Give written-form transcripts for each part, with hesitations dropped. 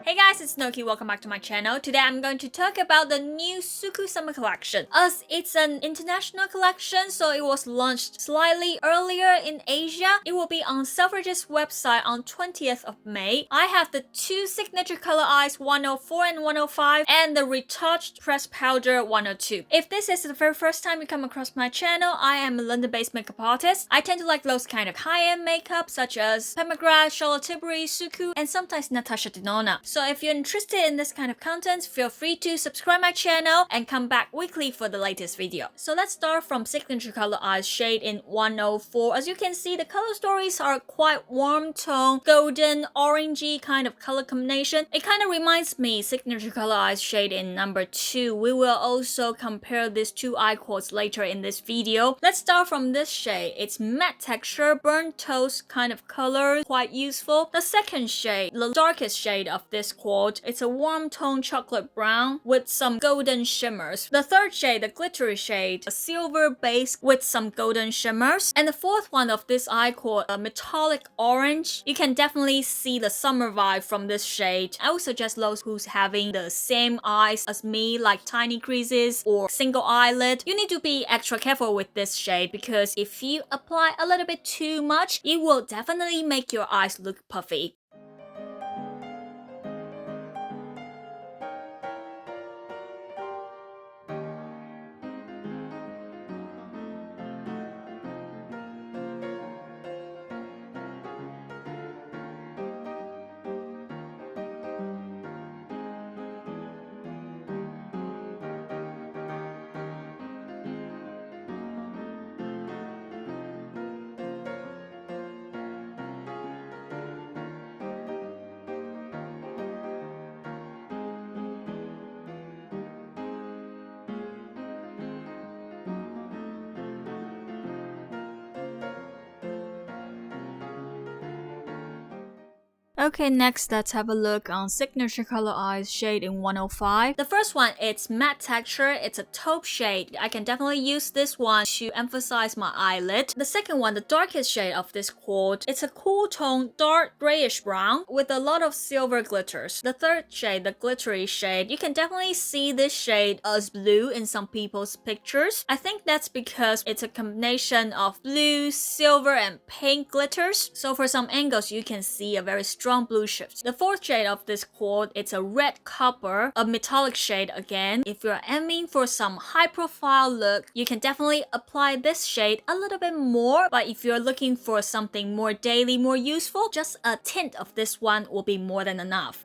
Hey guys, it's Noki. Welcome back to my channel. Today I'm going to talk about the new SUQQU summer collection. As it's an international collection, so it was launched slightly earlier in Asia. It will be on Selfridges website on 20th of May. I have the two signature color eyes 104 and 105 and the retouched pressed powder 102. If this is the very first time you come across my channel, I am a London-based makeup artist. I tend to like those kind of high-end makeup such as Pemigras, Charlotte Tilbury, SUQQU, and sometimes Natasha Denona. So if you're interested in this kind of content, feel free to subscribe my channel and come back weekly for the latest video. So let's start from signature color eyes shade in 104. As you can see, the color stories are quite warm tone, golden, orangey kind of color combination. It kind of reminds me signature color eyes shade in number 2. We will also compare these two eye quads later in this video. Let's start from this shade. It's matte texture, burnt toast kind of color, quite useful. The second shade, the darkest shade of this quad, it's a warm tone chocolate brown with some golden shimmers. The third shade, the glittery shade, a silver base with some golden shimmers. And the fourth one of this eye quad, a metallic orange. You can definitely see the summer vibe from this shade. I would suggest those who's having the same eyes as me, like tiny creases or single eyelid. You need to be extra careful with this shade because if you apply a little bit too much, it will definitely make your eyes look puffy. Okay, next let's have a look on signature color eyes shade in 105. The first one, it's matte texture. It's a taupe shade. I can definitely use this one to emphasize my eyelid. The second one, the darkest shade of this quad, it's a cool tone, dark grayish brown with a lot of silver glitters. The third shade, the glittery shade, you can definitely see this shade as blue in some people's pictures. I think that's because it's a combination of blue, silver, and pink glitters. So for some angles, you can see a very strong blue shift. The fourth shade of this quad, it's a red copper, a metallic shade again. If you're aiming for some high profile look, you can definitely apply this shade a little bit more, but if you're looking for something more daily, more useful, just a tint of this one will be more than enough.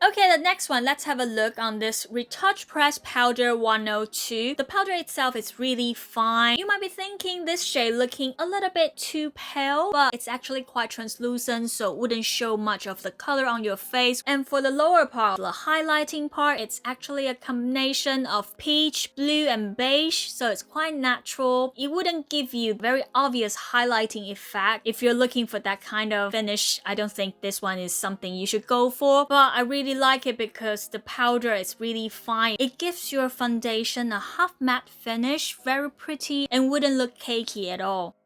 Okay, the next one, let's have a look on this retouch pressed powder 102. The powder itself is really fine. You might be thinking this shade looking a little bit too pale, but it's actually quite translucent, so it wouldn't show much of the color on your face. And for the lower part, the highlighting part, it's actually a combination of peach, blue, and beige, so it's quite natural. It wouldn't give you very obvious highlighting effect. If you're looking for that kind of finish, I don't think this one is something you should go for, but I really like it because the powder is really fine. It gives your foundation a half matte finish, very pretty, and wouldn't look cakey at all.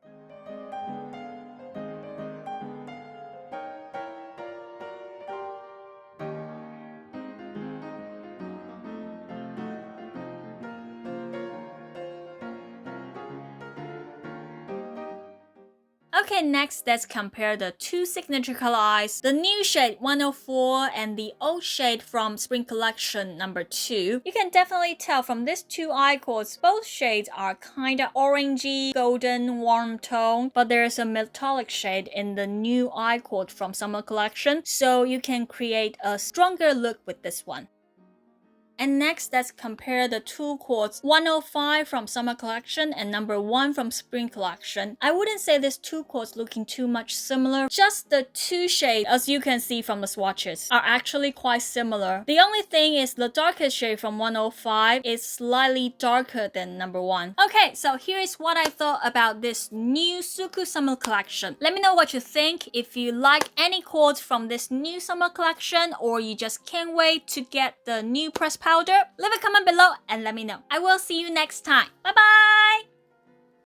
Okay, next let's compare the two signature color eyes, the new shade 104 and the old shade from Spring Collection number 2. You can definitely tell from these two eye cords, both shades are kinda orangey, golden, warm tone, but there's a metallic shade in the new eye cord from Summer Collection, so you can create a stronger look with this one. And next, let's compare the two cords 105 from Summer Collection and number 1 from Spring Collection. I wouldn't say these two cords looking too much similar. Just the two shades, as you can see from the swatches, are actually quite similar. The only thing is the darkest shade from 105 is slightly darker than number 1. Okay, so here is what I thought about this new SUQQU Summer Collection. Let me know what you think. If you like any cords from this new Summer Collection or you just can't wait to get the new press powder, leave a comment below and let me know. I will see you next time. Bye bye!